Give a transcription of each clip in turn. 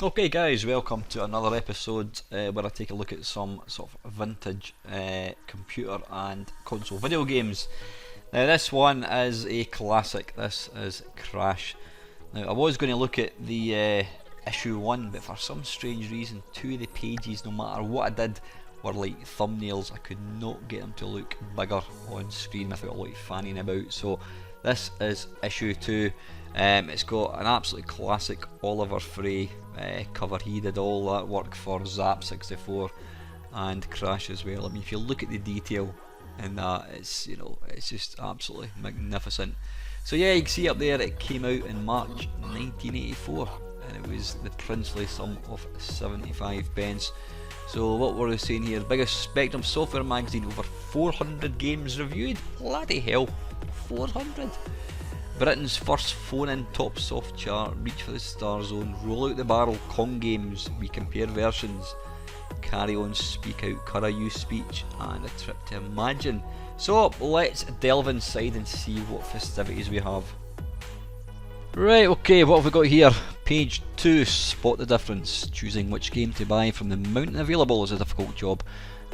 Okay guys, welcome to another episode where I take a look at some sort of vintage computer and console video games. Now this one is a classic, this is Crash. Now I was going to look at the issue 1, but for some strange reason 2 of the pages, no matter what I did, were like thumbnails. I could not get them to look bigger on screen without like fanning about. So this is issue 2. It's got an absolutely classic Oliver Frey cover. He did all that work for Zap 64 and Crash as well. I mean, if you look at the detail in that, it's just absolutely magnificent. So yeah, you can see up there it came out in March 1984 and it was the princely sum of 75 pence. So what were we saying here? Biggest Spectrum software magazine, over 400 games reviewed. Bloody hell, 400! Britain's first phone-in top soft chart, Reach for the Star Zone, Roll Out the Barrel, Kong Games, We Compare Versions, Carry On, Speak Out, Cura You Speech, and A Trip to Imagine. So let's delve inside and see what festivities we have. Right, okay, what have we got here? Page 2, spot the difference. Choosing which game to buy from the mountain available is a difficult job,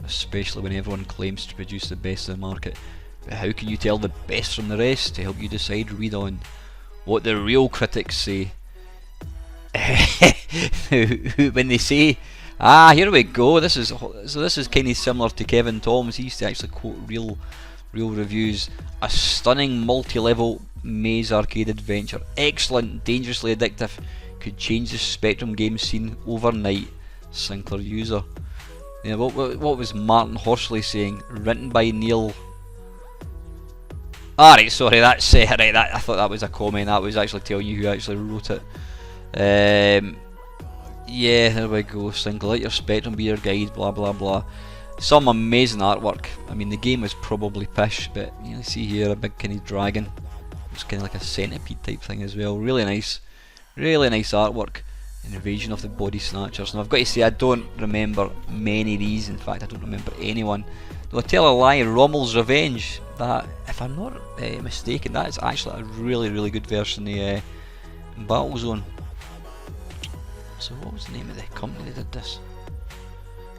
especially when everyone claims to produce the best in the market. But how can you tell the best from the rest? To help you decide, read on what the real critics say. When they say, here we go, this is kind of similar to Kevin Toms. He used to actually quote real reviews. A stunning multi-level maze arcade adventure, excellent, dangerously addictive, could change the Spectrum game scene overnight. Sinclair user. Yeah, what was Martin Horsley saying? Written by Neil. Right, sorry, that's right. I thought that was a comment. That was actually telling you who actually wrote it. Yeah, there we go. Sinclair, let your Spectrum be your guide. Blah blah blah. Some amazing artwork. I mean, the game was probably pish, but you see here a big kind of dragon. It's kind of like a centipede type thing as well. Really nice artwork. Invasion of the Body Snatchers. Now I've got to say, I don't remember many of these. In fact, I don't remember anyone. Though I tell a lie, Rommel's Revenge. That, if I'm not mistaken, that is actually a really good version of Battlezone. So what was the name of the company that did this?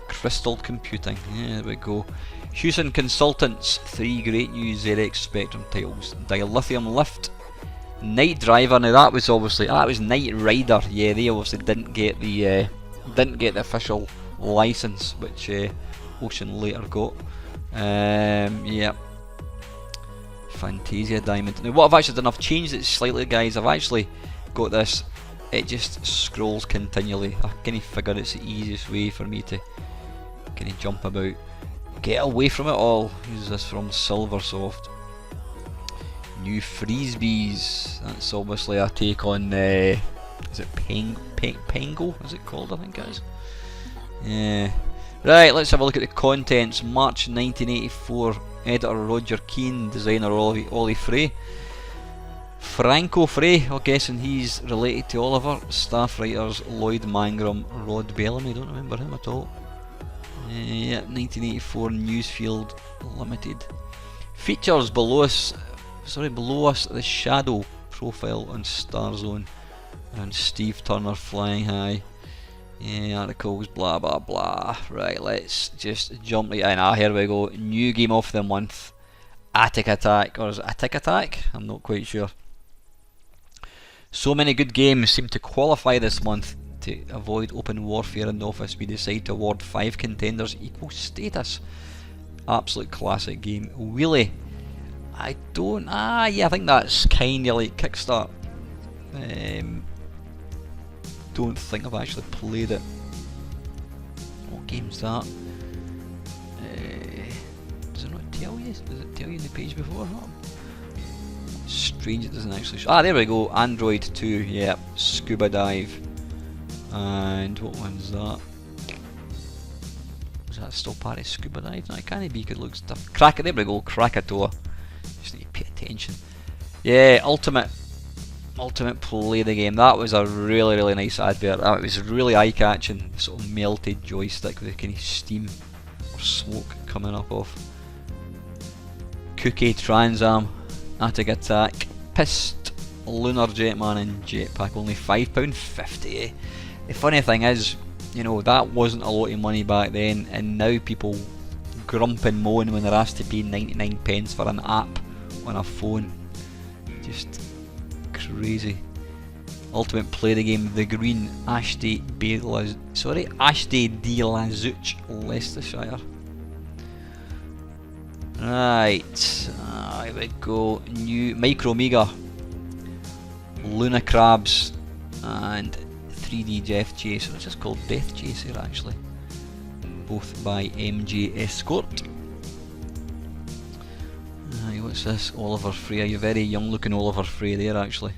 Crystal Computing. Yeah, there we go. Hewson Consultants. 3 great new ZX Spectrum titles. Dilithium Lift, Night Driver. Now that was Knight Rider. Yeah, they obviously didn't get the official license, which Ocean later got. Yeah. Fantasia Diamond. Now what I've actually done, I've changed it slightly, guys. I've actually got this. It just scrolls continually. I kind of figure it's the easiest way for me to kind of jump about. Get away from it all. Who's this from? Silversoft. New Freezebees. That's obviously a take on, is it Pengo? Is it called? I think it is. Yeah. Right, let's have a look at the contents. March 1984. Editor Roger Keane. Designer Ollie Frey. Franco Frey, I'm guessing he's related to Oliver. Staff writers Lloyd Mangrum, Rod Bellamy. Don't remember him at all. Yeah, 1984 Newsfield Limited. Features below us the Shadow profile on Starzone and Steve Turner flying high. Yeah, articles, blah blah blah. Right, let's just jump right in. Here we go. New game of the month. Attic Attack, or is it Attic Attack? I'm not quite sure. So many good games seem to qualify this month. To avoid open warfare in the office, we decide to award 5 contenders equal status. Absolute classic game. Wheelie. I think that's kinda like Kickstart. Don't think I've actually played it. What game's that? Does it not tell you? Does it tell you in the page before? Strange it doesn't actually show. There we go. Android 2. Yeah. Scuba Dive. And what one's that? Is that still part of Scuba Dive? No, it can't be. It looks tough. There we go. Krakatoa. Just need to pay attention. Yeah. Ultimate play the game. That was a really nice advert. It was really eye-catching. Sort of melted joystick with kind of steam or smoke coming up off. Cookie Trans Am. Attic Attack. Pissed. Lunar Jetman and Jetpack. Only £5.50. The funny thing is, you know, that wasn't a lot of money back then, and now people grump and moan when they're asked to pay 99 pence for an app on a phone. Just crazy. Ultimate play the game, The Green, Ashday de la Zouch, Leicestershire. Right, here we go. New Micro Mega, Luna Crabs, and 3D Death Chase. It's just called Death Chaser actually. Both by MJ Escort. What's this? Oliver Frey. You're very young looking Oliver Frey there actually.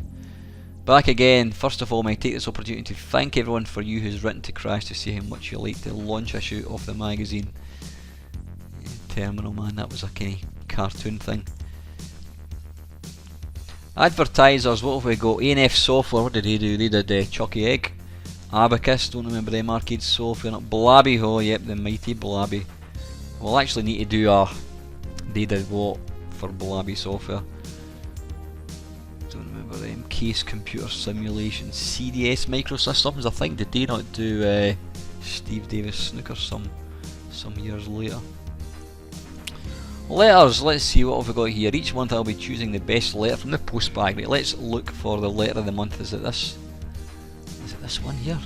Back again. First of all, I take this opportunity to thank everyone for you who's written to Crash to say how much you like the launch issue of the magazine. Terminal Man, that was a kind of cartoon thing. Advertisers, what have we got? A&F Software, what did they do? They did Chucky Egg, Abacus, don't remember them, Arcade Software, Blabby, oh yep, the mighty Blabby. We'll actually need to do a, they did what for Blabby Software? Don't remember them. Case Computer Simulation, CDS Microsystems, I think, did they not do Steve Davis Snooker some years later? Letters, let's see what have we got here. Each month I'll be choosing the best letter from the post bag. Right, let's look for the letter of the month. Is it this one here?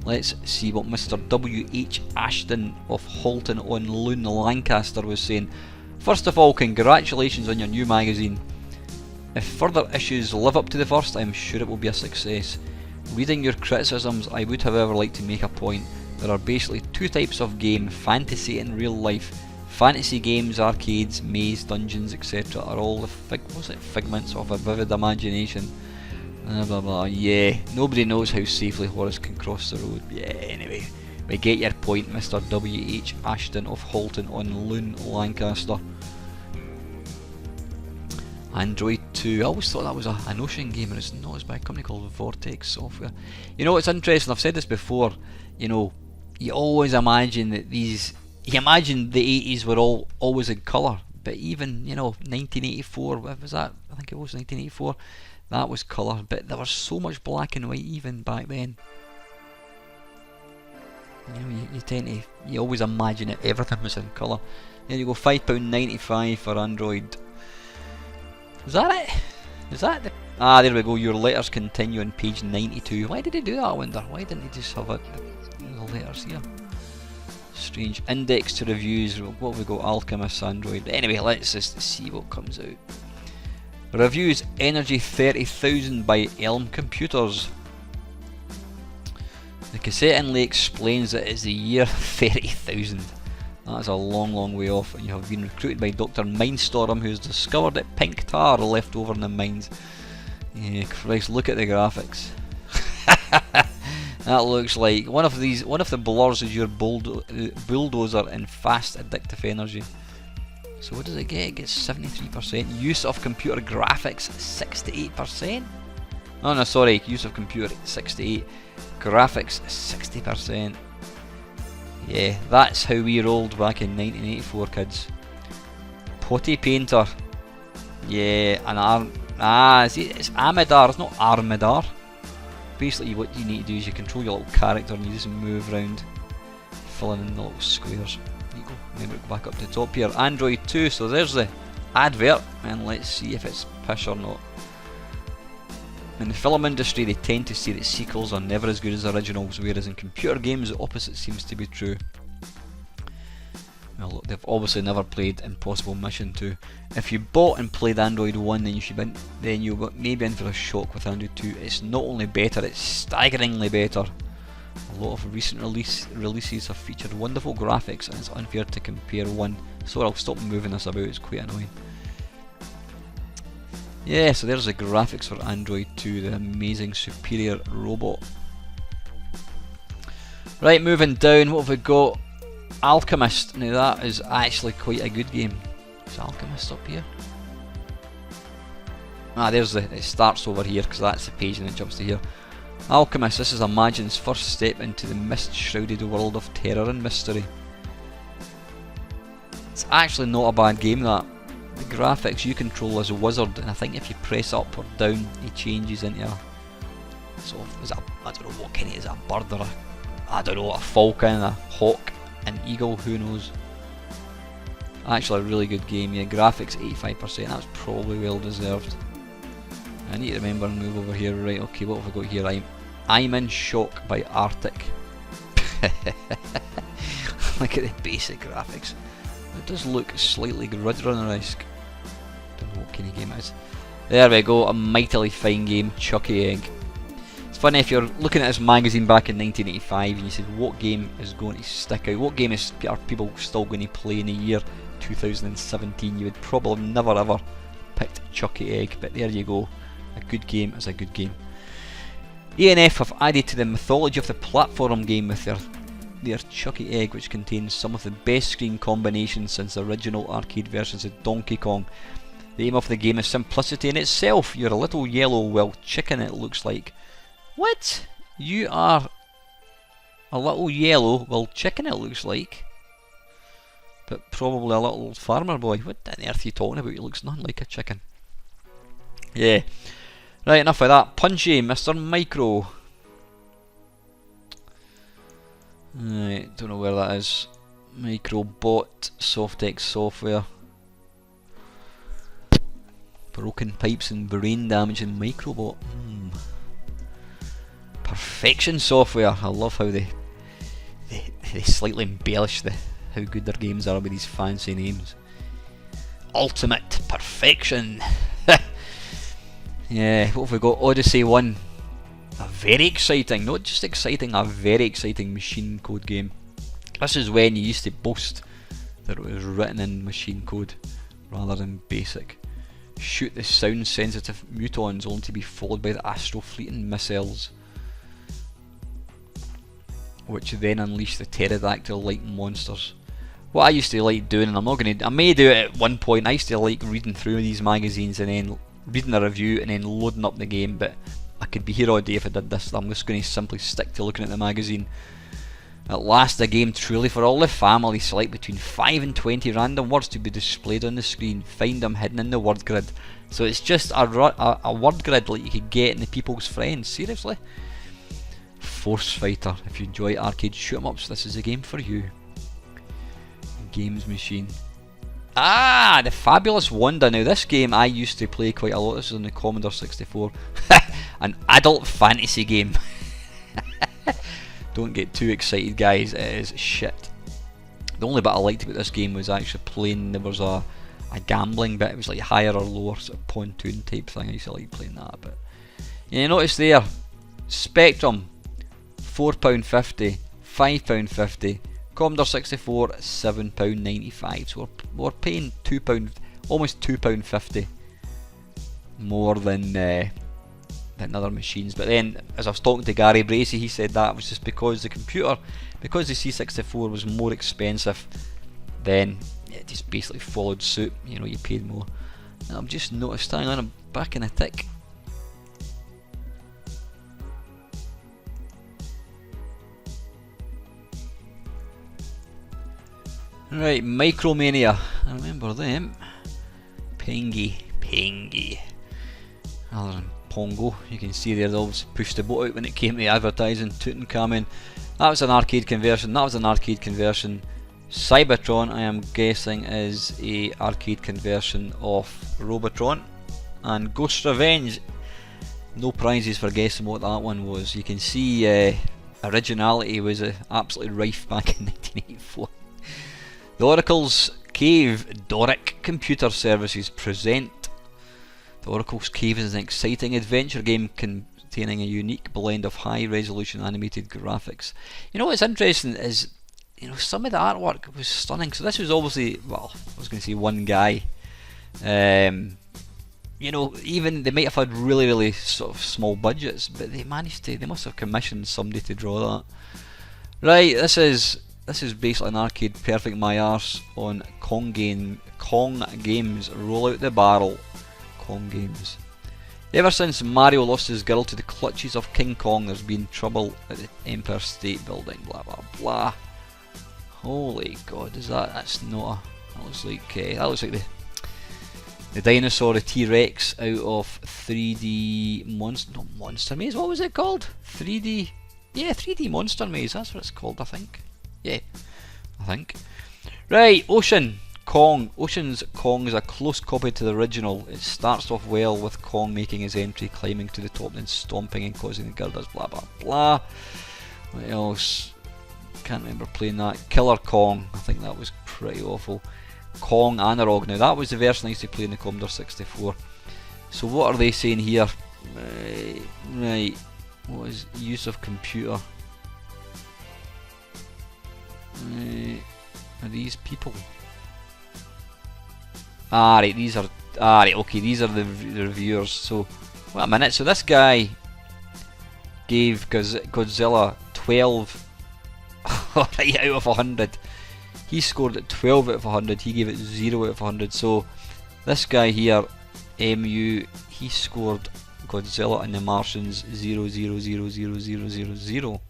Let's see what Mr. W.H. Ashton of Halton-on-Loon, Lancaster was saying. First of all, congratulations on your new magazine. If further issues live up to the first, I'm sure it will be a success. Reading your criticisms, I would however like to make a point. There are basically two types of game, fantasy and real life. Fantasy games, arcades, maze, dungeons, etc. are all the figments of a vivid imagination. Blah blah blah. Yeah, nobody knows how safely Horace can cross the road. Yeah, anyway, we get your point, Mr. W.H. Ashton of Halton-on-Loon, Lancaster. Android 2. I always thought that was an Ocean game, and it's not. It's by a company called Vortex Software. You know, it's interesting. I've said this before. You know, you always imagine that these. You imagine the 80s were always in colour, but even, you know, 1984, what was that? I think it was 1984, that was colour, but there was so much black and white even back then. You know, you always imagine it, everything was in colour. There you go, £5.95 for Android. Was that it? Is that the... Ah, there we go, your letters continue on page 92. Why did they do that, I wonder? Why didn't they just have it, the letters here? Strange. Index to reviews. What have we got? Alchemist, Android. Anyway, let's just see what comes out. Reviews. Energy 30,000 by Elm Computers. The cassette inlay explains that it's the year 30,000. That's a long, long way off, and you have been recruited by Dr. Mindstorm, who has discovered that pink tar left over in the mines. Yeah, Christ, look at the graphics. That looks like one of the blurs is your bulldozer in fast addictive energy. So what does it get? It gets 73%. Use of computer graphics 68%. Oh no, sorry, use of computer 68. Graphics 60%. Yeah, that's how we rolled back in 1984, kids. Potty Painter. Yeah, it's Amidar, it's not Armidar. Basically what you need to do is you control your little character and you just move around, filling in the little squares. There you go. Maybe go back up to the top here. Android 2, so there's the advert, and let's see if it's pish or not. In the film industry they tend to say that sequels are never as good as originals, whereas in computer games the opposite seems to be true. Well, look, they've obviously never played Impossible Mission 2. If you bought and played Android 1, then you got maybe in for a shock with Android 2. It's not only better, it's staggeringly better. A lot of recent releases have featured wonderful graphics, and it's unfair to compare one. So I'll stop moving this about, it's quite annoying. Yeah, so there's the graphics for Android 2, the amazing superior robot. Right, moving down, what have we got? Alchemist. Now that is actually quite a good game. Is Alchemist up here? Ah, there's it starts over here because that's the page and it jumps to here. Alchemist, this is Imagine's first step into the mist-shrouded world of terror and mystery. It's actually not a bad game, that. The graphics, you control as a wizard, and I think if you press up or down he changes into So is it I don't know what kind of is it, a bird or I don't know, a falcon, a hawk, an eagle, who knows. Actually a really good game, yeah, graphics 85%, that's probably well deserved. I need to remember and move over here, right, okay, what have I got here? I'm in shock by Arctic. Look at the basic graphics. It does look slightly Gridrunner-esque. Don't know what kind of game it is. There we go, a mightily fine game, Chucky Egg. It's funny, if you're looking at this magazine back in 1985 and you said what game is going to stick out, what game are people still going to play in the year 2017, you would probably never ever picked Chucky Egg, but there you go, a good game is a good game. E&F have added to the mythology of the platform game with their Chucky Egg, which contains some of the best screen combinations since the original arcade versions of Donkey Kong. The aim of the game is simplicity in itself. You're a little yellow wild chicken, it looks like. What? You are a little yellow wild chicken, it looks like. But probably a little farmer boy. What on earth are you talking about? He looks nothing like a chicken. Yeah. Right, enough of that. Punchy, Mr. Micro. Right, don't know where that is. Microbot, Softex software. Broken pipes and brain damage in Microbot. Perfection software. I love how they slightly embellish how good their games are with these fancy names. Ultimate Perfection. Yeah, what have we got? Odyssey 1. A very exciting, not just exciting, a very exciting machine code game. This is when you used to boast that it was written in machine code rather than basic. Shoot the sound sensitive mutons only to be followed by the astro fleeting missiles, which then unleash the pterodactyl like monsters. What I used to like doing, and I may do it at one point, I used to like reading through these magazines and then reading a review and then loading up the game, but I could be here all day if I did this. I'm just going to simply stick to looking at the magazine. At last, a game truly for all the family. Select between 5 and 20 random words to be displayed on the screen. Find them hidden in the word grid. So it's just a word grid like you could get in the People's Friends. Seriously? Force Fighter. If you enjoy arcade shoot 'em ups, this is a game for you. Games Machine. Ah, the Fabulous Wanda. Now this game I used to play quite a lot. This is on the Commodore 64. An adult fantasy game. Don't get too excited, guys, it is shit. The only bit I liked about this game was actually playing, there was a gambling bit, it was like higher or lower sort of pontoon type thing. I used to like playing that, but you notice there, Spectrum, £4.50, £5.50, Commodore 64, £7.95, so we're paying £2, almost £2.50 more than other machines. But then, as I was talking to Gary Bracey, he said that was just because the C64 was more expensive, then it just basically followed suit. You know, you paid more. And I've just noticed, hang on, I'm back in a tick. Right, Micromania, I remember them. Pengy. Other than Pongo, you can see there they always pushed the boat out when it came to advertising Tutankhamun. That was an arcade conversion, Cybertron, I am guessing, is a arcade conversion of Robotron. And Ghost Revenge, no prizes for guessing what that one was. You can see originality was absolutely rife back in 1984. The Oracle's Cave Doric Computer Services present. The Oracle's Cave is an exciting adventure game containing a unique blend of high-resolution animated graphics. You know what's interesting is, you know, some of the artwork was stunning. So this was obviously, well, I was going to say one guy. You know, even they might have had really sort of small budgets, but they must have commissioned somebody to draw that. Right, this is basically an arcade perfect my arse on Kong Games. Roll out the barrel. Kong Games. Ever since Mario lost his girl to the clutches of King Kong, there's been trouble at the Empire State Building. Blah blah blah. Holy God, that's not a, that looks like the dinosaur, the T-Rex out of 3D monster maze. What was it called? 3D. Yeah, 3D monster maze. That's what it's called, I think. Yeah, I think. Right, Ocean Kong. Ocean's Kong is a close copy to the original. It starts off well with Kong making his entry, climbing to the top, then stomping and causing the girders. Blah blah blah. What else? Can't remember playing that. Killer Kong. I think that was pretty awful. Kong Analog. Now that was the version I used to play in the Commodore 64. So what are they saying here? Right. What is use of computer? Are these people? Ah right, these are right. Okay, these are the reviewers. So wait a minute. So this guy gave Godzilla 12 right out of 100. He scored it 12 out of 100. He gave it 0 out of 100. So this guy here, MU, he scored Godzilla and the Martians 0, 0, 0, 0, 0, 0, 0.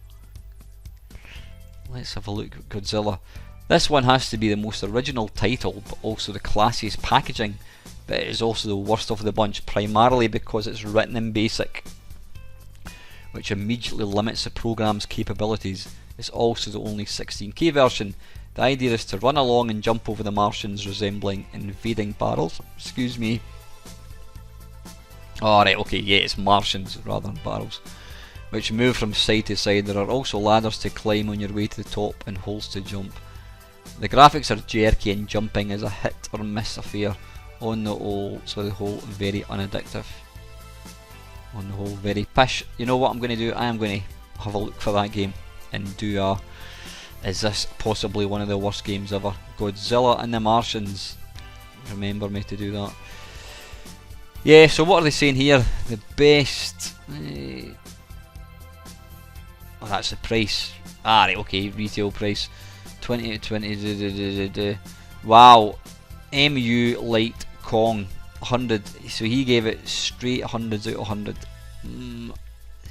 Let's have a look at Godzilla. This one has to be the most original title, but also the classiest packaging, but it is also the worst of the bunch, primarily because it's written in BASIC, which immediately limits the program's capabilities. It's also the only 16K version. The idea is to run along and jump over the Martians, resembling invading barrels. Excuse me. Alright, okay, yeah, it's Martians rather than barrels, which move from side to side. There are also ladders to climb on your way to the top and holes to jump. The graphics are jerky and jumping is a hit or miss affair on the whole, so the whole very unaddictive. On the whole very pish. You know what I'm going to do? I am going to have a look for that game and do a, is this possibly one of the worst games ever? Godzilla and the Martians. Remember me to do that. Yeah, so what are they saying here? The best... oh, that's the price. Ah, right, okay, retail price. 20 to 20. Wow. MU Light Kong 100. So he gave it straight 100s out of 100.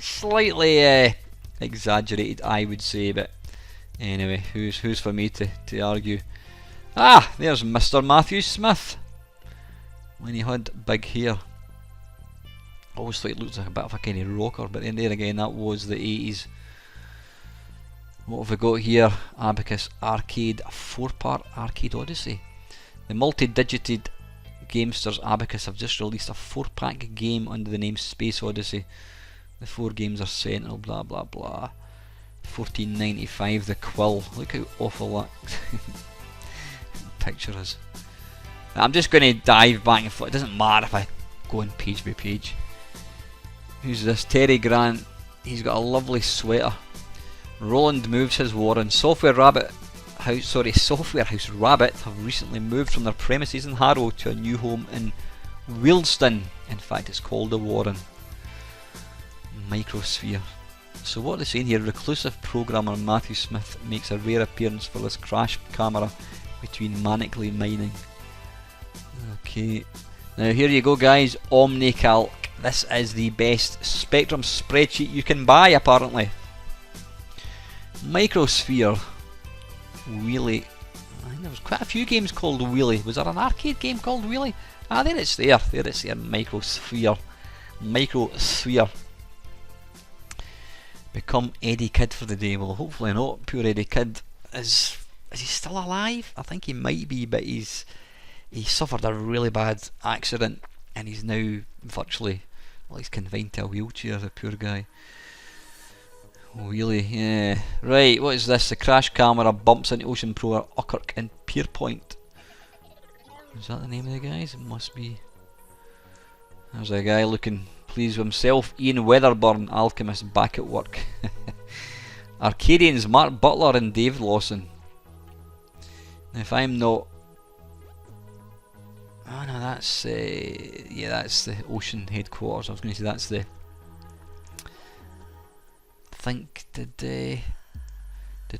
Slightly exaggerated, I would say, but anyway, who's for me to argue? Ah, there's Mr. Matthew Smith when he had big hair. Obviously it looks like a bit of a kind of rocker, but then there again, that was the 80s. What have we got here? Abacus Arcade, a 4-part Arcade Odyssey. The multi-digited gamesters Abacus have just released a 4-pack game under the name Space Odyssey. The 4 games are Sentinel, blah blah blah. $14.95, the Quill. Look how awful that picture is. I'm just going to dive back and forth. It doesn't matter if I go on page by page. Who's this? Terry Grant. He's got a lovely sweater. Roland moves his warren. Software House Rabbit have recently moved from their premises in Harrow to a new home in Wealdstone. In fact, it's called the Warren. Microsphere. So what are they saying here? Reclusive programmer Matthew Smith makes a rare appearance for this crash camera between manically mining. Okay. Now here you go, guys. OmniCalc. This is the best Spectrum spreadsheet you can buy, apparently. Microsphere. Wheelie. I think there was quite a few games called Wheelie. Was there an arcade game called Wheelie? Ah, there it's there. There it's there. Microsphere. Microsphere. Become Eddie Kidd for the day. Well, hopefully not. Poor Eddie Kidd. Is he still alive? I think he might be, but he suffered a really bad accident and he's now virtually, well, he's confined to a wheelchair, the poor guy. Really, yeah. Right, what is this? The crash camera bumps into Ocean Pro Uckirk and Pierpoint. Is that the name of the guys? It must be. There's a guy looking pleased with himself. Ian Weatherburn, Alchemist, back at work. Arcadians, Mark Butler and Dave Lawson. Now if I'm not... oh no, that's... yeah, that's the Ocean headquarters. I was going to say that's the... I think did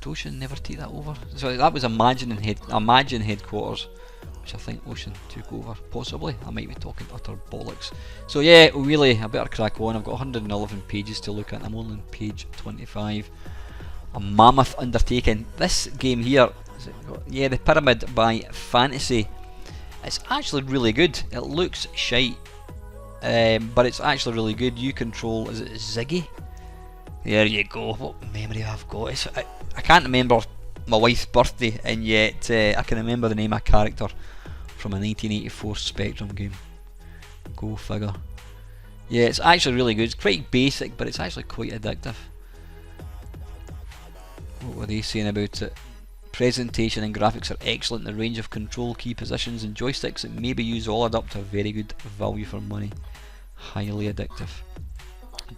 Ocean never take that over? So that was Imagine headquarters, which I think Ocean took over. Possibly, I might be talking utter bollocks. So yeah, really, I better crack on. I've got 111 pages to look at. I'm only on page 25. A mammoth undertaking. This game here, yeah, the Pyramid by Fantasy. It's actually really good. It looks shite. but it's actually really good. You control, is it Ziggy? There you go. What memory I've got. I can't remember my wife's birthday, and yet I can remember the name of a character from a 1984 Spectrum game. Go figure. Yeah, it's actually really good. It's quite basic, but it's actually quite addictive. What were they saying about it? Presentation and graphics are excellent. The range of control key positions and joysticks that may be used all add up to a very good value for money. Highly addictive.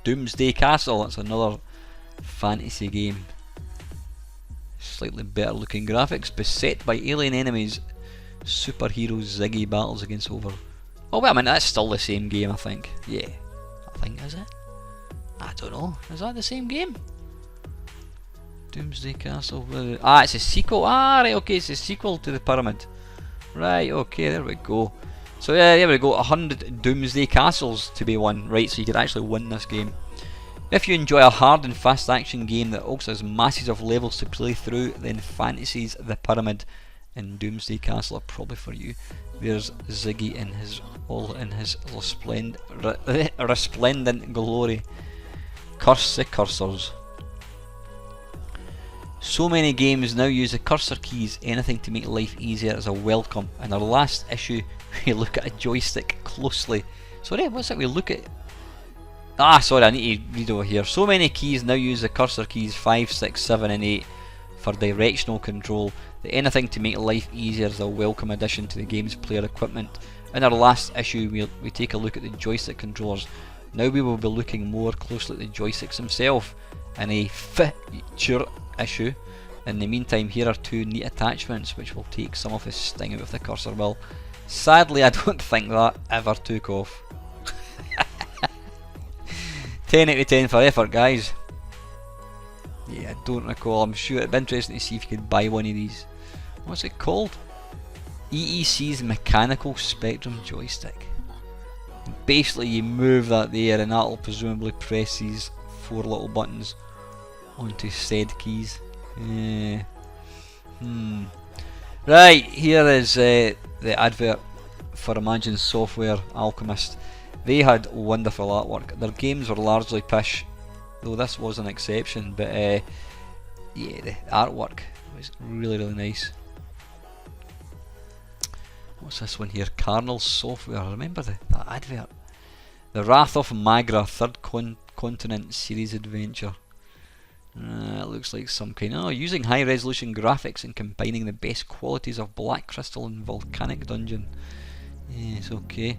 Doomsday Castle, that's another fantasy game. Slightly better looking graphics. Beset by alien enemies, superhero Ziggy battles against over... Oh wait a minute, that's still the same game, I think. Yeah, I think, is it? I don't know, is that the same game? Doomsday Castle, ah, it's a sequel. Ah, right, okay, it's a sequel to the Pyramid. Right, okay, there we go. So yeah, there we go, 100 Doomsday Castles to be won. Right, so you could actually win this game. If you enjoy a hard and fast action game that also has masses of levels to play through, then Fantasies, the Pyramid and Doomsday Castle are probably for you. There's Ziggy in his resplendent glory. Curse the cursors. So many games now use the cursor keys. Anything to make life easier is a welcome. In our last issue, we look at a joystick closely. Sorry, what's it we look at? Ah, sorry, I need to read over here. So many keys now use the cursor keys 5, 6, 7 and 8 for directional control. The anything to make life easier is a welcome addition to the game's player equipment. In our last issue, we take a look at the joystick controllers. Now we will be looking more closely at the joysticks themselves in a future issue. In the meantime, here are two neat attachments which will take some of the sting out of the cursor wheel. Sadly, I don't think that ever took off. 10 out of 10 for effort, guys. Yeah, I don't recall. I'm sure it'd be interesting to see if you could buy one of these. What's it called? EEC's Mechanical Spectrum Joystick. Basically, you move that there, and that'll presumably press these 4 little buttons onto said keys. Right, here is the advert for Imagine Software Alchemist. They had wonderful artwork. Their games were largely pish, though this was an exception, but yeah, the artwork was really, really nice. What's this one here? Carnal Software. I remember that advert. The Wrath of Magra, Third Continent series adventure. It looks like some kind of... using high resolution graphics and combining the best qualities of Black Crystal and Volcanic Dungeon. Yes, okay.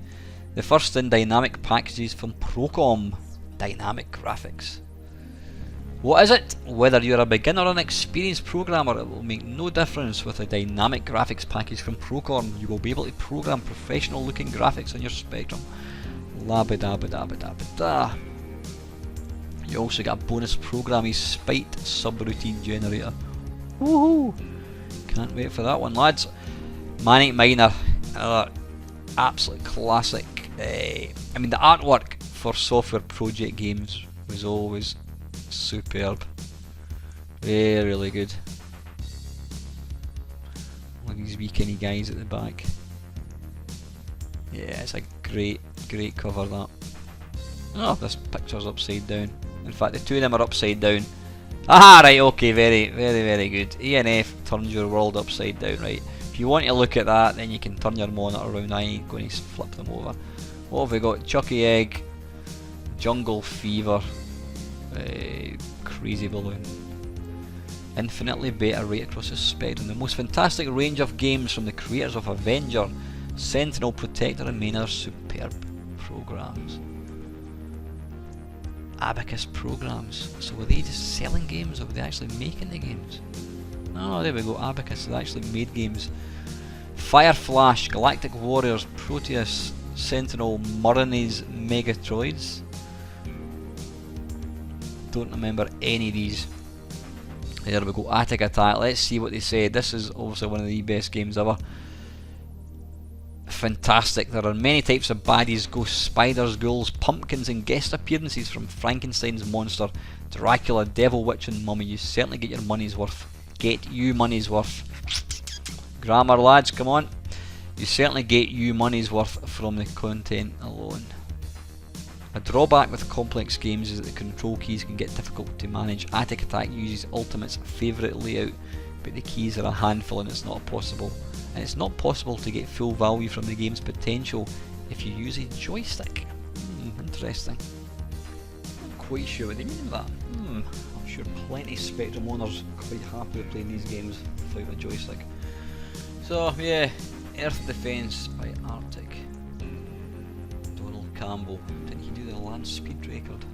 The first in dynamic packages from Procom. Dynamic graphics. What is it? Whether you're a beginner or an experienced programmer, it will make no difference with a dynamic graphics package from Procom. You will be able to program professional looking graphics on your Spectrum. Labba-dabba-dabba-dabba-da. You also get a bonus programming spite subroutine generator. Woohoo! Can't wait for that one, lads. Manic Miner, another absolute classic. I mean, the artwork for Software Project games was always superb. Very, really good. Look at these wee kinny guys at the back. Yeah, it's a great cover, that. Oh, this picture's upside down. In fact, the two of them are upside down. Ah, right, okay, very good. E&F turns your world upside down, right? If you want to look at that, then you can turn your monitor around. I ain't going to flip them over. What have we got? Chucky Egg, Jungle Fever, Crazy Balloon. Infinitely better right across the spectrum. The most fantastic range of games from the creators of Avenger, Sentinel, Protector and many other superb programs. Abacus programs. So were they just selling games or were they actually making the games? Oh, there we go, Abacus, they actually made games. Fire Flash, Galactic Warriors, Proteus, Sentinel, Murray's Megatroids. Don't remember any of these. There we go, Attic Attack. Let's see what they say. This is obviously one of the best games ever. Fantastic. There are many types of baddies, ghosts, spiders, ghouls, pumpkins and guest appearances from Frankenstein's monster, Dracula, Devil, Witch and Mummy. You certainly get your money's worth. Get you money's worth. Grammar, lads, come on. You certainly get you money's worth from the content alone. A drawback with complex games is that the control keys can get difficult to manage. Attic Attack uses Ultimate's favourite layout, but the keys are a handful and it's not possible to get full value from the game's potential if you use a joystick. Interesting. Not quite sure what they mean by that. I'm sure plenty of Spectrum owners are quite happy with playing these games without a joystick. So yeah, Earth Defense by Arctic. Donald Campbell. Didn't he do the land speed record?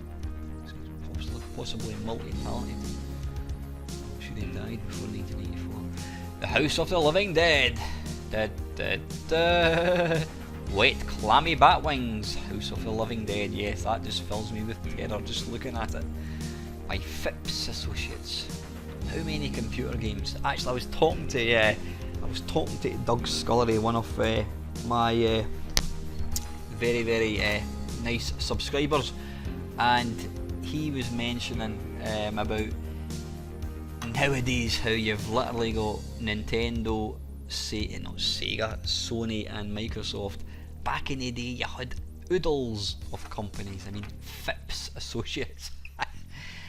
Possibly multi-talented. Should he died before 1984? The House of the Living Dead. Wet clammy bat wings. House of the Living Dead. Yes, that just fills me with terror just looking at it. By Phipps Associates. How many computer games? Actually, I was talking to Doug Scullery, one of my very nice subscribers, and he was mentioning about nowadays how you've literally got Nintendo, Sega, Sony and Microsoft. Back in the day you had oodles of companies. I mean, Phipps Associates.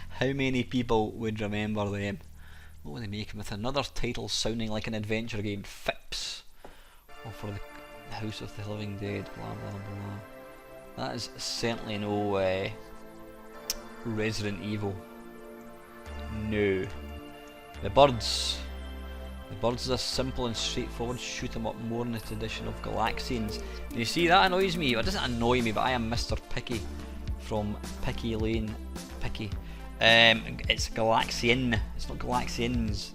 How many people would remember them? What were they making with another title sounding like an adventure game? Phipps. Or for the House of the Living Dead, blah blah blah. That is certainly no Resident Evil. No. The Birds. The Birds is a simple and straightforward shoot 'em up more in the tradition of Galaxians. You see, that annoys me. It doesn't annoy me, but I am Mr. Picky from Picky Lane. Picky. It's Galaxian. It's not Galaxians.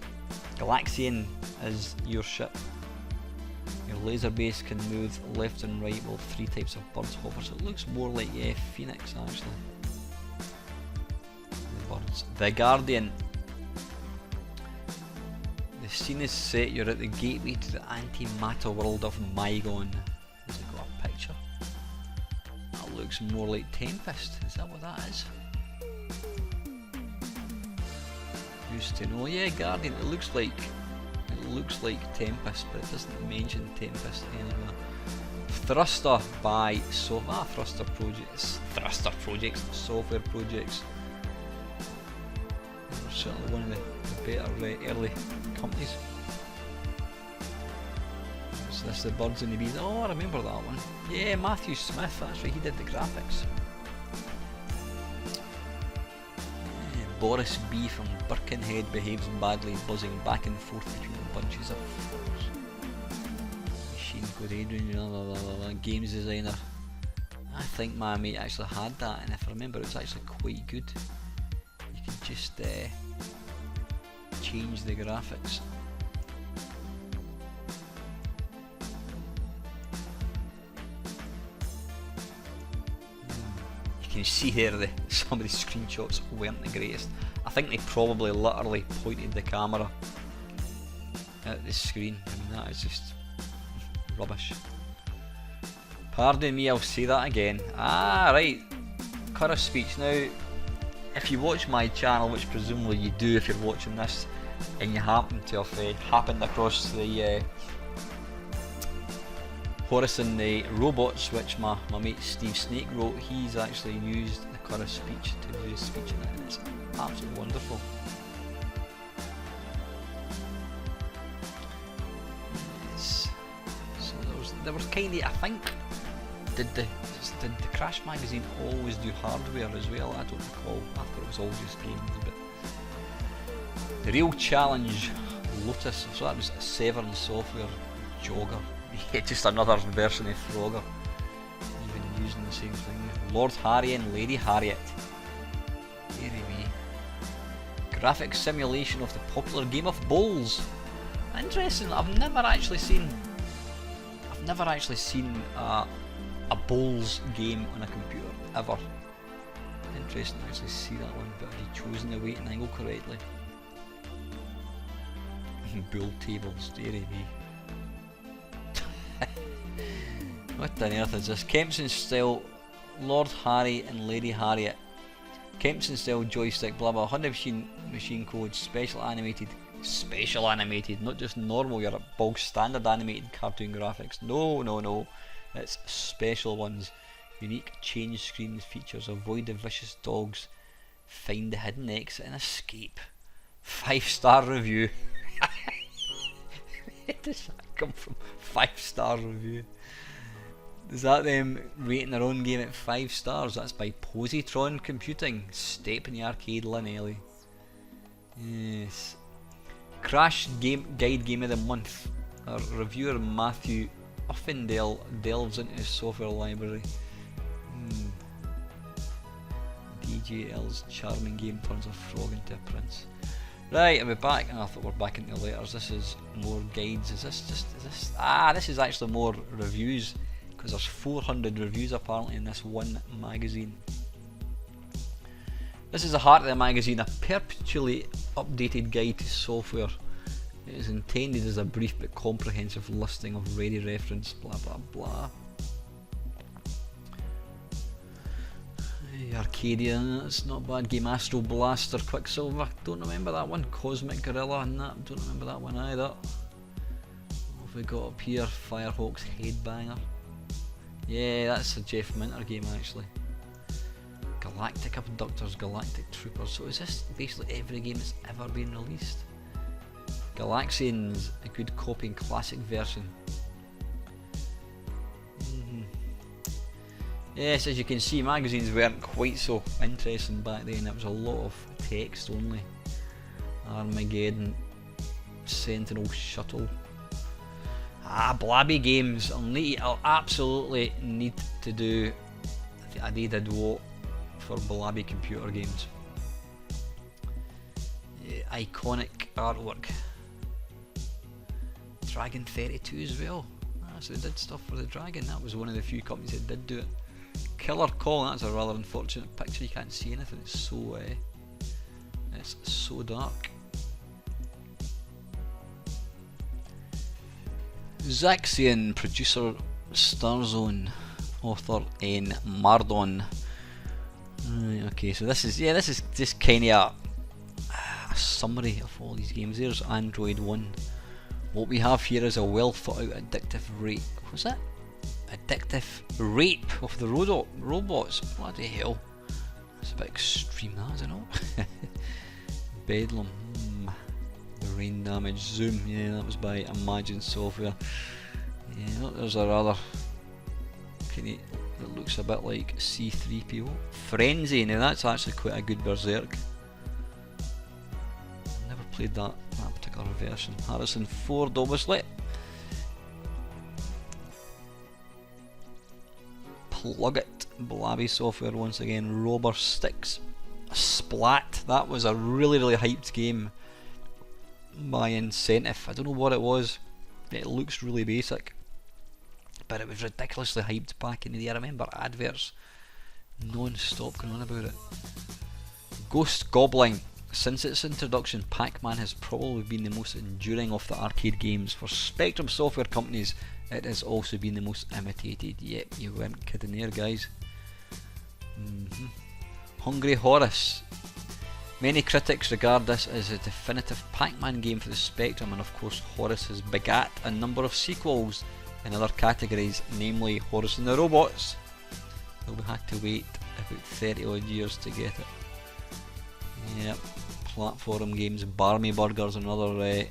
Galaxian is your ship. Your laser base can move left and right while 3 types of birds hover, so it looks more like Phoenix actually. The Birds. The Guardian. The scene is set, you're at the gateway to the antimatter world of Mygon. Has it got a picture? That looks more like Tempest. Is that what that is? Used to know. Yeah, Guardian. It looks like Tempest, but it doesn't mention Tempest anywhere. Thruster by Thruster Projects, software projects. They're certainly one of the better early companies. So this is the Birds and the Bees. Oh, I remember that one. Yeah, Matthew Smith. That's right. He did the graphics. Boris B from Birkenhead behaves badly, buzzing back and forth between bunches of flowers. Machine Code Adrian, games designer. I think my mate actually had that, and if I remember, it's actually quite good. You can just change the graphics. You can see there some of the screenshots weren't the greatest. I think they probably literally pointed the camera at the screen. I mean, that is just rubbish. Pardon me, I'll say that again. Ah, right. Cut of speech. Now, if you watch my channel, which presumably you do if you're watching this, and you happen to have happened across the Horizon robots, which my mate Steve Snake wrote, he's actually used the cut of speech to do his speech in it, and it's absolutely wonderful. So there was kind of, I think, did the Crash magazine always do hardware as well? I don't recall. I thought it was all just games. But the Real Challenge Lotus, so that was a Severn Software Jogger. Yeah, just another version of Frogger. Even using the same thing. Lord Harry and Lady Harriet. Dearie me. Graphic simulation of the popular game of bowls. Interesting. I've never actually seen a bowls game on a computer ever. Interesting to actually see that one, but have you chosen the weight and angle correctly? Bull tables, dearie me. What on earth is this? Kempson style Lord Harry and Lady Harriet. Kempson style joystick, blah blah, 100 machine code, special animated, not just normal, your bog standard animated cartoon graphics. No, it's special ones. Unique change screens features: avoid the vicious dogs, find the hidden exit and escape. 5-star review. Where does that come from? 5-star review. Is that them rating their own game at 5 stars? That's by Positron Computing. Step in the arcade, Linelli. Yes. Crash Game Guide Game of the Month. Our reviewer Matthew Uffindale delves into his software library. DJL's charming game turns a frog into a prince. Right, I'll be back. I thought we're back into letters. This is more guides. Is this? Ah, this is actually more reviews, because there's 400 reviews apparently in this one magazine. This is the heart of the magazine, a perpetually updated guide to software. It is intended as a brief but comprehensive listing of ready reference, blah blah blah. Arcadia, that's not a bad game. Astro Blaster, Quicksilver, don't remember that one. Cosmic Gorilla and that, don't remember that one either. What have we got up here? Firehawk's Headbanger. Yeah, that's a Jeff Minter game actually. Galactic Abductors, Galactic Troopers. So is this basically every game that's ever been released? Galaxians, a good copy and classic version. Yes, as you can see, magazines weren't quite so interesting back then. It was a lot of text only. Armageddon, Sentinel Shuttle. Blabby games. I'll absolutely need to do a did what for Blabby computer games. Iconic artwork. Dragon 32 as well. So they did stuff for the Dragon. That was one of the few companies that did do it. Killer Call, that's a rather unfortunate picture. You can't see anything, it's so dark. Zaxian, producer Starzone, author N. Mardon. Okay, so this is just kind of a summary of all these games. There's Android 1. What we have here is a well thought out addictive rape. What's that? Addictive rape of the robots. Bloody hell. That's a bit extreme, that, isn't it? Bedlam. Brain damage. Zoom. Yeah, that was by Imagine Software. Yeah, there's a rather kinda, that looks a bit like C3PO. Frenzy. Now that's actually quite a good Berserk. Never played that particular version. Harrison Ford, obviously. Plug It, Blabby Software once again. Robber Sticks, Splat. That was a really hyped game by Incentive. I don't know what it was. It looks really basic, but it was ridiculously hyped back in the day. I remember adverts non-stop going on about it. Ghost Goblin. Since its introduction, Pac-Man has probably been the most enduring of the arcade games. For Spectrum software companies, it has also been the most imitated. Yep, you weren't kidding there, guys. Hungry Horus. Many critics regard this as a definitive Pac-Man game for the Spectrum, and of course Horus has begat a number of sequels in other categories, namely Horus and the Robots. Though we had to wait about 30 odd years to get it. Yep, platform games, Barmy Burgers, another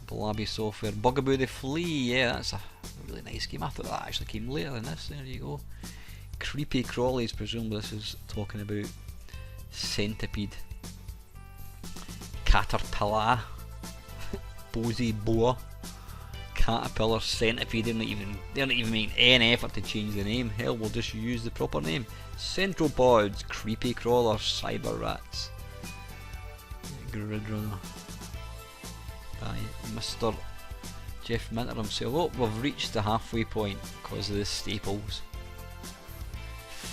Blabby Software. Bugaboo the Flea, yeah, that's a really nice game. I thought that actually came later than this. There you go. Creepy Crawlies, presumably this is talking about Centipede. Caterpillar. Bozy Boa. Caterpillar, Centipede. They're not even making any effort to change the name. Hell, we'll just use the proper name. Centropods, Creepy Crawler, Cyber Rats. Gridrunner by Mr. Jeff Minter himself. Oh, we've reached the halfway point because of the staples.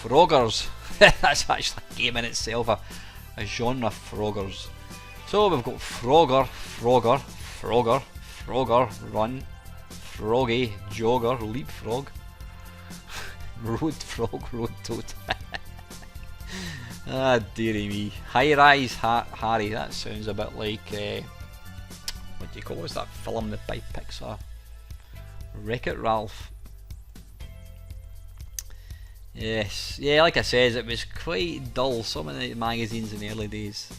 Froggers. That's actually a game in itself, a genre, Froggers. So we've got Frogger, Run, Froggy, Jogger, Leapfrog, Road Frog, Road Toad. Ah, dearie me. High Rise Harry, that sounds a bit like what do you call it? What's that film that by Pixar? Wreck-It Ralph. Yes, yeah, like I says, it was quite dull. Some of the magazines in the early days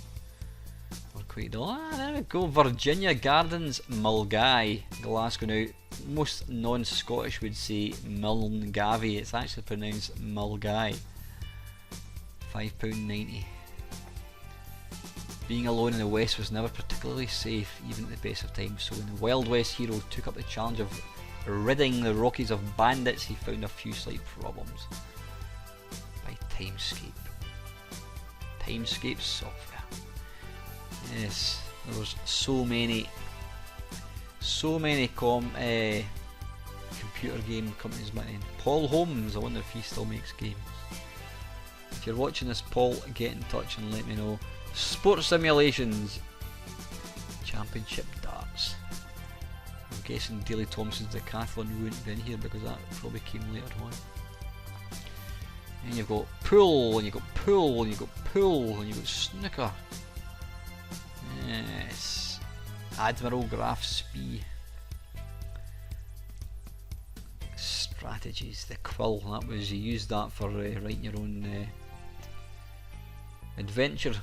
were quite dull. Ah, there we go. Virginia Gardens, Mulgai, Glasgow. Now, most non-Scottish would say Mulngavie. It's actually pronounced Mulgai. £5.90. Being alone in the West was never particularly safe, even at the best of times. So when the Wild West hero took up the challenge of ridding the Rockies of bandits, he found a few slight problems. By Timescape software. Yes, there was so many computer game companies back then. Paul Holmes, I wonder if he still makes games. If you're watching this, Paul, get in touch and let me know. Sports simulations, championship darts. I'm guessing Daley Thompson's decathlon wouldn't be in here because that probably came later on. And you've got pool, and you've got pool, and you've got pool, and you've got snooker. Yes, Admiral Graf Spee. Strategies, the quill, that was, you used that for writing your own adventure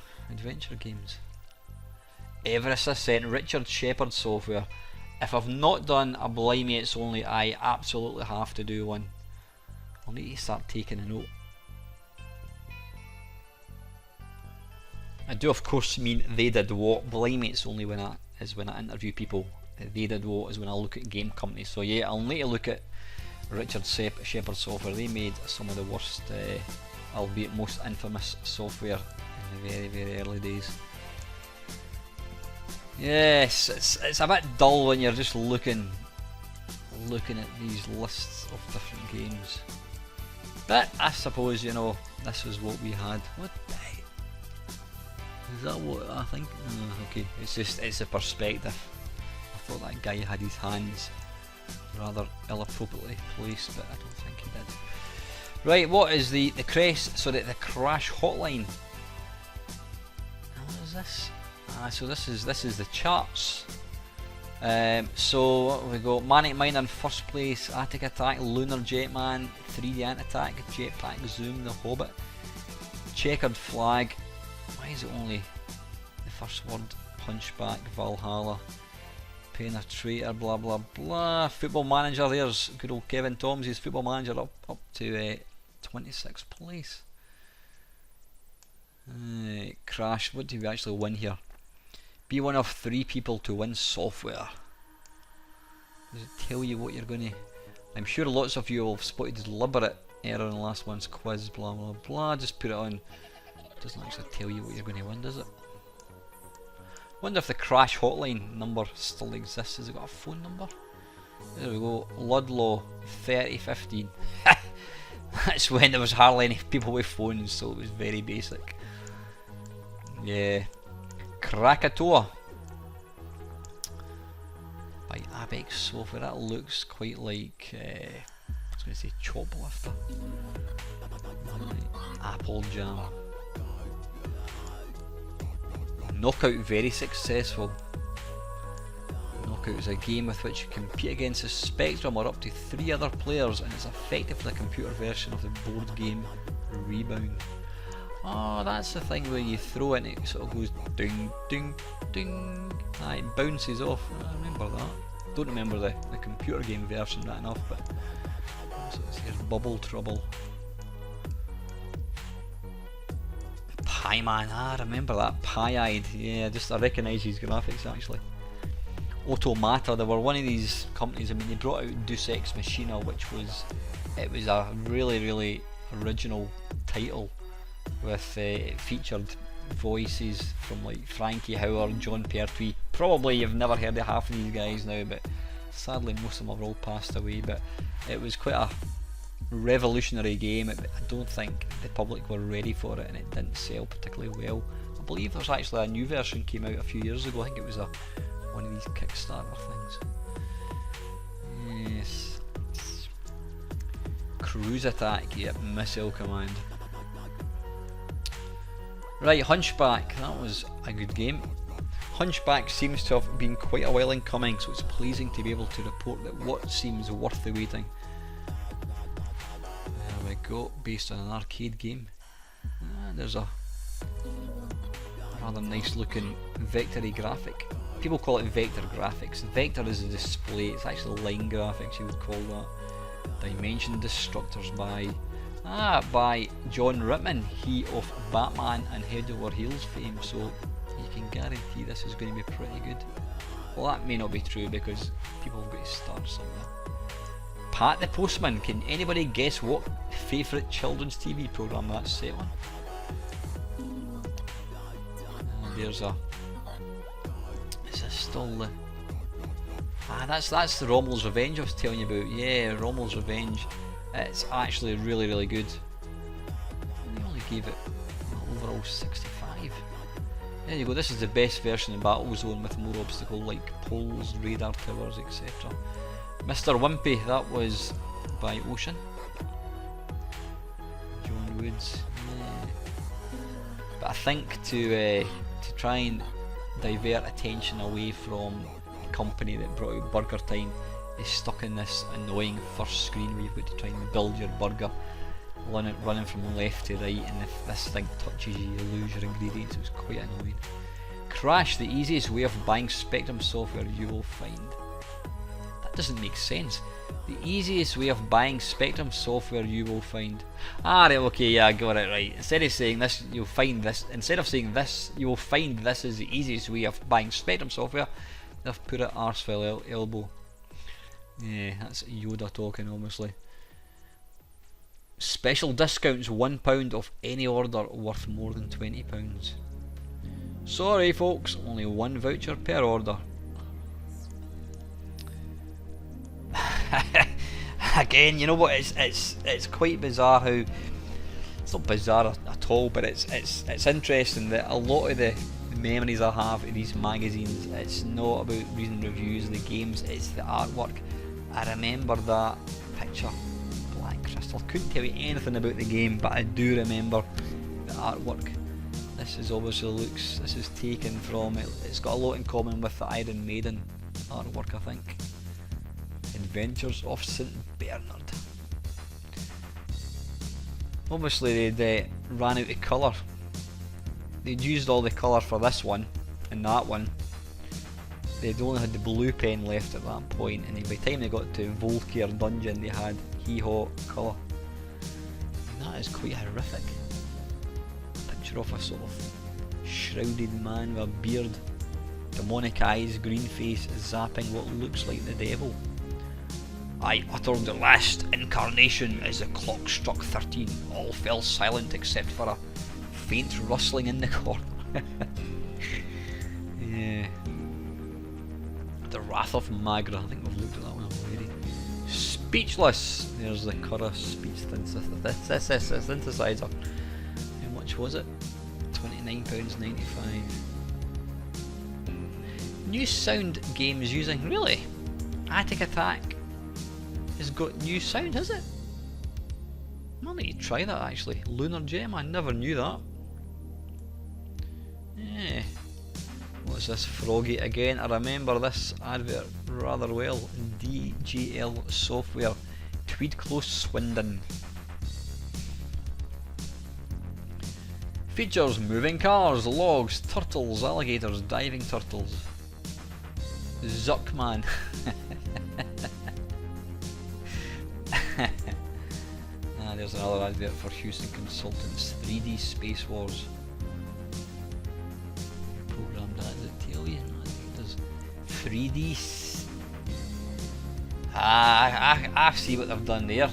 games. Everest Ascent, Richard Shepherd software. If I've not done a Blimey It's Only, I absolutely have to do one. I'll need to start taking a note. I do of course mean They Did What. Blimey It's Only when I interview people. They Did What is when I look at game companies. So yeah, I'll need to look at Richard Shepherd software. They made some of the worst, albeit most infamous software in the very, very early days. Yes, it's a bit dull when you're just looking at these lists of different games. But I suppose, you know, this is what we had. What the heck? Is that what I think? Okay, it's a perspective. I thought that guy had his hands rather ill-appropriately placed, but I don't think he did. Right, what is the crest? So the crash hotline. What is this? So this is the charts. So what have we got? Manic Miner in first place, Attic Attack, Lunar Jetman, 3D Ant-Attack, Jetpack Zoom, The Hobbit, Checkered Flag. Why is it only the first word? Punchback, Valhalla, Penetrator, blah blah blah. Football Manager, there's good old Kevin Toms, his Football Manager up to 26th place. Crash, what do we actually win here? Be one of 3 people to win software. Does it tell you what you're going to... I'm sure lots of you have spotted deliberate error in last month's quiz, blah blah blah. Just put it on. It doesn't actually tell you what you're going to win, does it? Wonder if the crash hotline number still exists. Has it got a phone number? There we go. Ludlow 3015. That's when there was hardly any people with phones, so it was very basic. Yeah. Krakatoa by Abex Software. That looks quite like I was going to say Choplifter. Apple Jam. Knockout, very successful. Knockout is a game with which you compete against a spectrum or up to 3 other players, and it's effectively a computer version of the board game Rebound. Oh, that's the thing where you throw it and it sort of goes ding, ding, ding. It bounces off. I remember that. Don't remember the computer game version right enough, but so here's Bubble Trouble. Pieman, I remember that. Pie-eyed, yeah, I recognise his graphics actually. Automata, they were one of these companies. I mean, they brought out Deus Ex Machina, which was a really, really original title. With featured voices from like Frankie Howard, John Pertwee. Probably you've never heard of half of these guys now, but sadly most of them have all passed away. But it was quite a revolutionary game. I don't think the public were ready for it, and it didn't sell particularly well. I believe there's actually a new version came out a few years ago. I think it was one of these Kickstarter things. Yes. Cruise Attack, yep, Missile Command. Right, Hunchback, that was a good game. Hunchback seems to have been quite a while in coming, so it's pleasing to be able to report that what seems worth the waiting. There we go, based on an arcade game. There's a rather nice looking vectory graphic. People call it vector graphics. Vector is a display, it's actually line graphics you would call that. Dimension Destructors by John Rittman, he of Batman and Head Over Heels fame, so you can guarantee this is going to be pretty good. Well, that may not be true because people have got to start somewhere. Pat the Postman, can anybody guess what favourite children's TV programme that's set on? There's a... Is this still the... that's the Rommel's Revenge I was telling you about. Yeah, Rommel's Revenge. It's actually really good. I only gave it overall 65. There you go, this is the best version of Battlezone with more obstacle like poles, radar towers, etc. Mr. Wimpy, that was by Ocean. John Woods. Yeah. But I think to try and divert attention away from the company that brought out Burger Time, is stuck in this annoying first screen where you've got to try and build your burger, running from left to right, and if this thing touches you, you lose your ingredients. It was quite annoying. Crash, the easiest way of buying Spectrum software you will find. That doesn't make sense. The easiest way of buying Spectrum software you will find. Ah, right, okay, yeah, I got it right. Instead of saying this, you'll find this. Instead of saying this, you will find this is the easiest way of buying Spectrum software. They've put it arsefile elbow. Yeah, that's Yoda talking, obviously. Special discounts, £1 off any order worth more than £20. Sorry folks, only one voucher per order. Again, you know what? It's quite bizarre how it's not bizarre at all, but it's interesting that a lot of the memories I have of these magazines, it's not about reading reviews of the games, it's the artwork. I remember that picture, Black Crystal. Couldn't tell you anything about the game, but I do remember the artwork. This is obviously this is taken from it. It's got a lot in common with the Iron Maiden artwork, I think. Adventures of St. Bernard. Obviously they ran out of colour. They'd used all the colour for this one and that one. They'd only had the blue pen left at that point, and by the time they got to Volkir Dungeon they had Hee-Haw colour. And that is quite horrific. Picture of a sort of shrouded man with a beard, demonic eyes, green face, zapping what looks like the devil. I uttered the last incarnation as the clock struck 13. All fell silent except for a faint rustling in the corner. Yeah. The Wrath of Magra, I think we've looked at that one already. Speechless! There's the Curra speech synthesizer. How much was it? £29.95. New sound games using, really? Attic Attack has got new sound, has it? I need to try that actually. Lunar Gem, I never knew that. Yeah. What's this? Froggy again. I remember this advert rather well. DGL Software, Tweed Close, Swindon. Features moving cars, logs, turtles, alligators, diving turtles. Zuckman. There's another advert for Houston Consultants. 3D Space Wars. Programmed that, does it tell you? No, I think it does. 3D. I see what they've done there.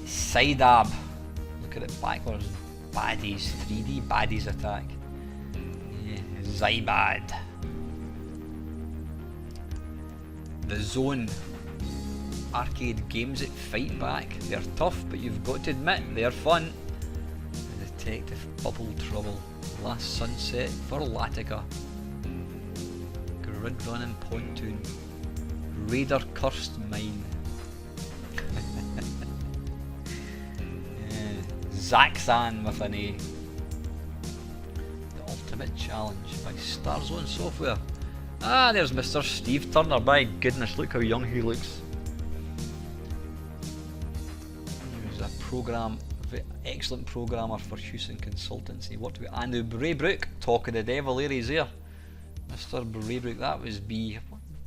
Side-ab. Look at it backwards. Baddies. 3D Baddies Attack. Yeah, Zybad. The Zone. Arcade games that fight back. They're tough, but you've got to admit they're fun. Detective Bubble Trouble. Last Sunset for Latica. Grid Running Pontoon. Raider Cursed Mine. Yeah. Zaxxan with an A. The Ultimate Challenge by Starzone Software. Ah, there's Mr. Steve Turner. By goodness, look how young he looks. excellent programmer for Houston Consultants. He worked with Andrew Braybrook, talk of the devil, here he's there. Mr. Braybrook, that was B.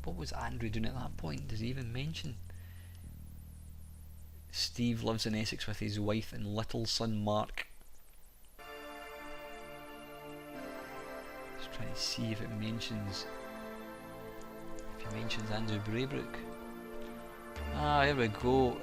What was Andrew doing at that point? Does he even mention? Steve lives in Essex with his wife and little son Mark. Just trying to see if it mentions. If he mentions Andrew Braybrook. Ah, here we go.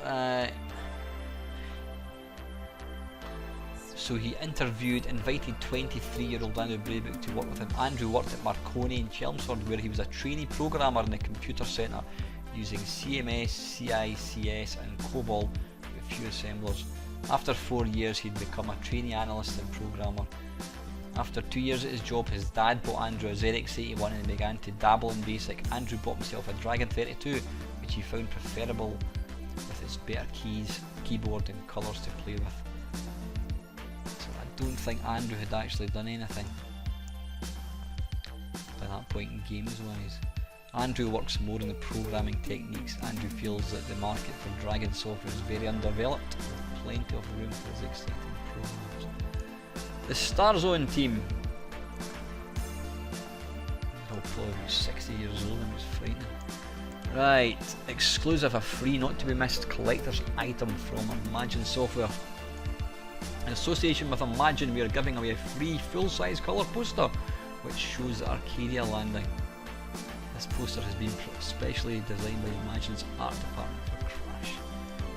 So he invited 23-year-old Andrew Braybrook to work with him. Andrew worked at Marconi in Chelmsford, where he was a trainee programmer in the computer centre using CMS, CICS and COBOL with a few assemblers. After 4 years he'd become a trainee analyst and programmer. After 2 years at his job, his dad bought Andrew a ZX81 and he began to dabble in BASIC. Andrew bought himself a Dragon 32, which he found preferable with its better keys, keyboard and colours to play with. So I don't think Andrew had actually done anything by that point in games wise. Andrew works more in the programming techniques. Andrew feels that the market for Dragon software is very underdeveloped, with plenty of room for his exciting programs. The Starzone team. They're all probably about 60 years old and it's frightening. Right, exclusive, a free not to be missed collector's item from Imagine Software. In association with Imagine, we are giving away a free full-size colour poster which shows the Arcadia landing. This poster has been specially designed by Imagine's art department for Crash.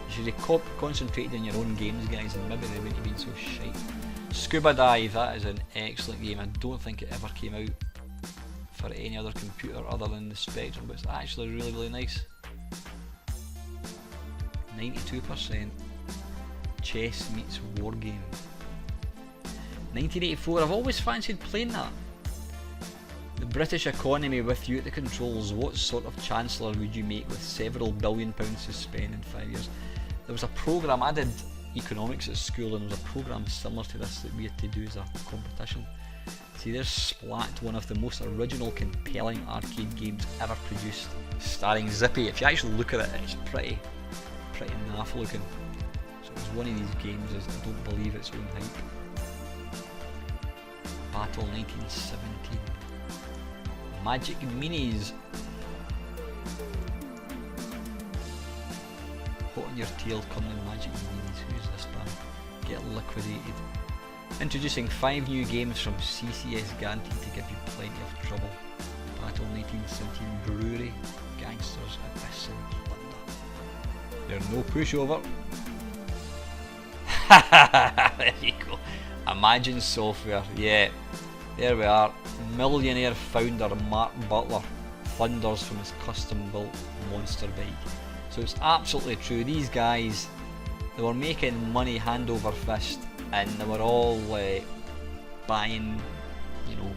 You should have concentrated on your own games, guys, and maybe they wouldn't have been so shite. Scuba Dive, that is an excellent game. I don't think it ever came out for any other computer other than the Spectrum, but it's actually really, really nice. 92%. Chess meets war game. 1984, I've always fancied playing that. The British economy with you at the controls, what sort of Chancellor would you make with several £billion to spend in 5 years? There was a programme, I did economics at school, and there was a programme similar to this that we had to do as a competition. See, there's Splat, one of the most original, compelling arcade games ever produced, starring Zippy. If you actually look at it, it's pretty naff looking. So it was one of these games that I don't believe its own hype. Battle 1917. Magic Minis. Hot on your tail coming in Magic Minis. Who's this band? Get liquidated. Introducing 5 new games from CCS, guaranteed to give you plenty of trouble. Battle 1917 Brewery, Gangsters, Abyss and Plunder. There's no pushover. There you go. Imagine Software, yeah. There we are. Millionaire founder Mark Butler thunders from his custom built monster bike. So it's absolutely true. These guys, they were making money hand over fist, and they were all buying, you know,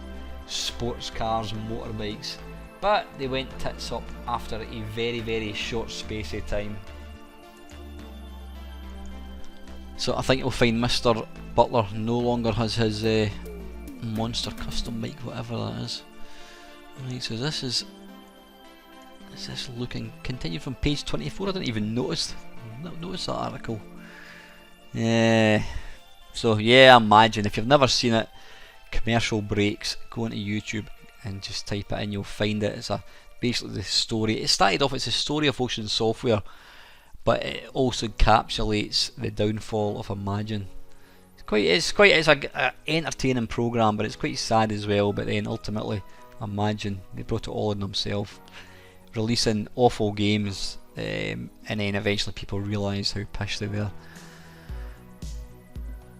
sports cars and motorbikes. But they went tits up after a very, very short space of time. So I think you'll find Mr. Butler no longer has his monster custom bike, whatever that is. Right, so this is this looking continued from page 24. I didn't even notice that article. Yeah. So yeah, Imagine, if you've never seen it, commercial breaks, go into YouTube and just type it in, you'll find it. It's basically the story. It started off, it's a story of Ocean Software, but it also encapsulates the downfall of Imagine. It's a entertaining program, but it's quite sad as well. But then ultimately, Imagine, they brought it all on themselves, releasing awful games, and then eventually people realised how pissed they were.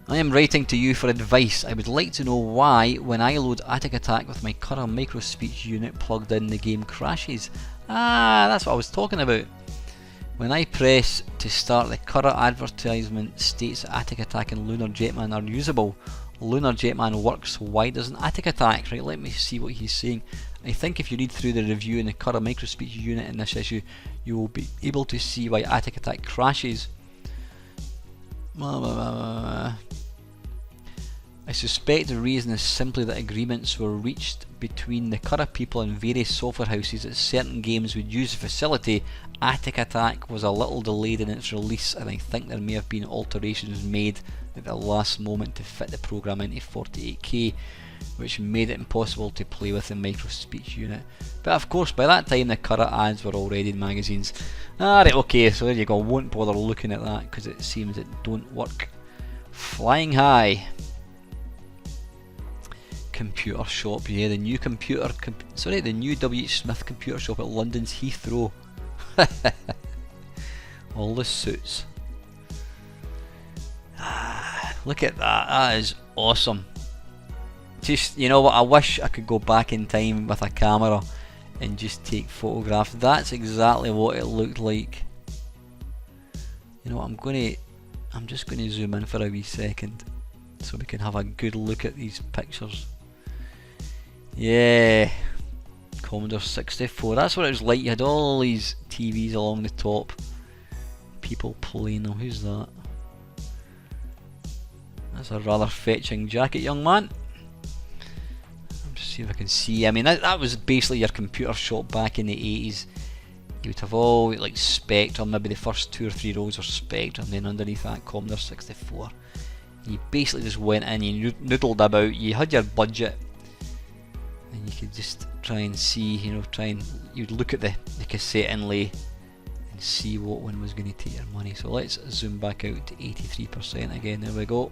I am writing to you for advice. I would like to know why, when I load Attic Attack with my current micro speech unit plugged in, the game crashes. Ah, that's what I was talking about. When I press to start, the current advertisement states that Attic Attack and Lunar Jetman are usable. Lunar Jetman works, why doesn't Attic Attack? Right, let me see what he's saying. I think if you read through the review in the current microspeech unit in this issue, you will be able to see why Attic Attack crashes. I suspect the reason is simply that agreements were reached between the Curra people and various software houses that certain games would use the facility. Attic Attack was a little delayed in its release, and I think there may have been alterations made at the last moment to fit the program into 48K, which made it impossible to play with the micro speech unit. But of course by that time the Curra ads were already in magazines. Right, okay, so there you go. Won't bother looking at that because it seems it don't work. Flying high. Computer shop, yeah, the new the new W.H. Smith computer shop at London's Heathrow. All the suits. Look at that, that is awesome. Just, you know what, I wish I could go back in time with a camera and just take photographs. That's exactly what it looked like. You know what, I'm just gonna zoom in for a wee second so we can have a good look at these pictures. Yeah, Commodore 64, that's what it was like. You had all these TVs along the top, people playing them. Who's that? That's a rather fetching jacket, young man. Just see if I can see. I mean, that was basically your computer shop back in the 80s. You would have all like Spectrum, maybe the first 2 or 3 rows are Spectrum, then underneath that Commodore 64. You basically just went in, you noodled about, you had your budget, and you could just try and see, you know, you'd look at the cassette inlay and see what one was going to take your money. So let's zoom back out to 83% again, there we go.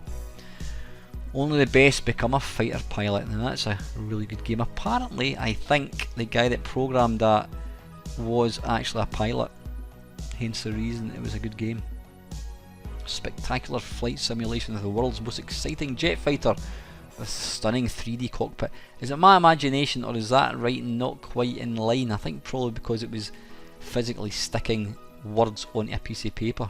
Only the best become a fighter pilot, and that's a really good game. Apparently, I think the guy that programmed that was actually a pilot, hence the reason it was a good game. Spectacular flight simulation of the world's most exciting jet fighter with stunning 3D cockpit. Is it my imagination, or is that writing not quite in line? I think probably because it was physically sticking words onto a piece of paper,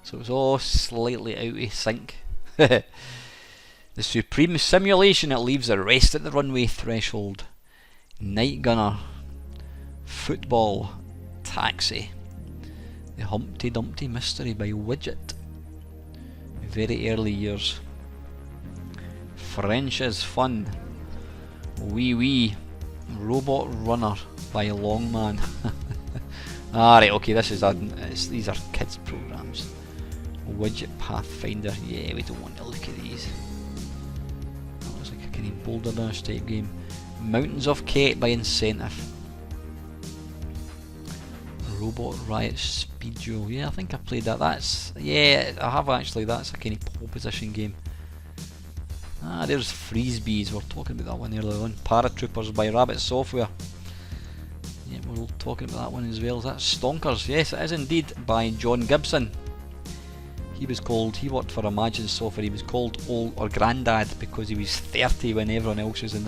so it was all slightly out of sync. The supreme simulation that leaves the rest at the runway threshold. Night Gunner, Football, Taxi, The Humpty Dumpty Mystery by Widget, very early years. French is Fun, Wee Wee, Robot Runner by Longman. Alright, okay, these are kids programs. Widget Pathfinder, yeah, we don't want to look at these. That looks like a kind of Boulder Dash type game. Mountains of Kate by Incentive. Robot Riot Speedo, yeah, I think I played that. Yeah, I have actually. That's a kind of pole position game. There's Freezebees, we were talking about that one earlier on. Paratroopers by Rabbit Software. Yeah, we're all talking about that one as well. Is that Stonkers? Yes, it is indeed, by John Gibson. He worked for Imagine Software. He was called Old or Grandad because he was 30 when everyone else was in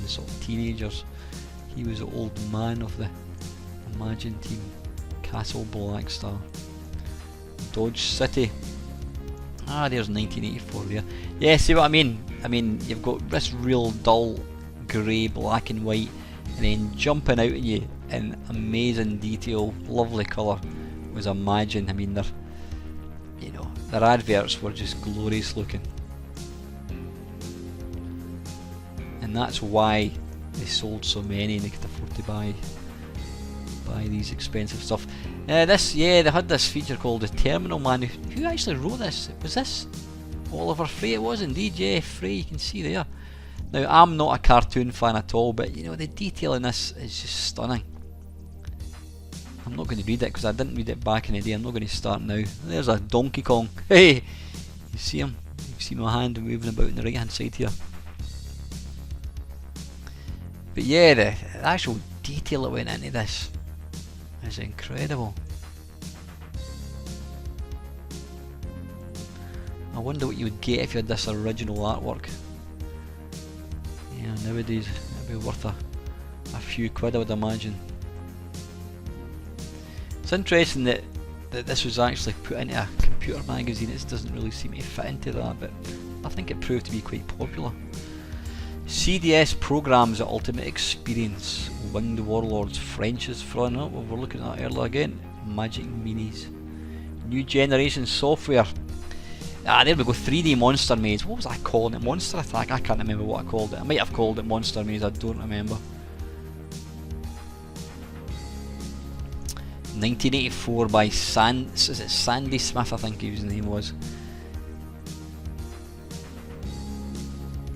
sort of teenagers. He was the old man of the Imagine team. Castle Blackstar. Dodge City. There's 1984 there. Yeah, see what I mean? I mean, you've got this real dull grey, black and white, and then jumping out at you in amazing detail, lovely colour was Imagine. I mean, their adverts were just glorious looking, and that's why they sold so many and they could afford to buy these expensive stuff. They had this feature called The Terminal Man. Who actually wrote this? Was this Oliver Frey? It was indeed, yeah, Frey, you can see there. Now, I'm not a cartoon fan at all, but the detail in this is just stunning. I'm not going to read it because I didn't read it back in the day. I'm not going to start now. There's a Donkey Kong. Hey! You see him? You see my hand moving about on the right hand side here. But yeah, the actual detail that went into this is incredible. I wonder what you would get if you had this original artwork. Yeah, nowadays it'd be worth a few quid, I would imagine. It's interesting that this was actually put into a computer magazine. It doesn't really seem to fit into that, but I think it proved to be quite popular. CDS programs at Ultimate Experience. Winged Warlords, French is Fun. Oh, we were looking at that earlier again. Magic Minis. New Generation Software. Ah, there we go, 3D Monster Maze. What was I calling it? Monster Attack? I can't remember what I called it. I might have called it Monster Maze, I don't remember. 1984 by is it Sandy Smith, I think his name was.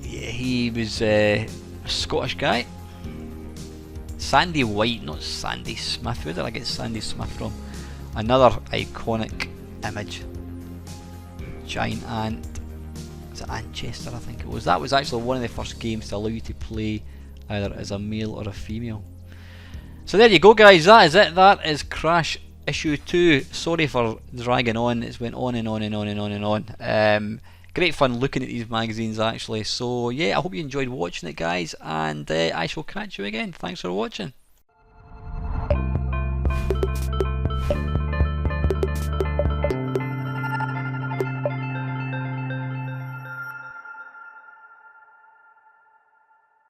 Yeah, he was a Scottish guy. Sandy White, not Sandy Smith. Where did I get Sandy Smith from? Another iconic image. Giant ant. Is it Antchester, I think it was. That was actually one of the first games to allow you to play either as a male or a female. So there you go, guys, that is it. That is Crash issue 2. Sorry for dragging on, it's went on and on and on and on and on. Great fun looking at these magazines actually. So yeah, I hope you enjoyed watching it, guys, and I shall catch you again. Thanks for watching.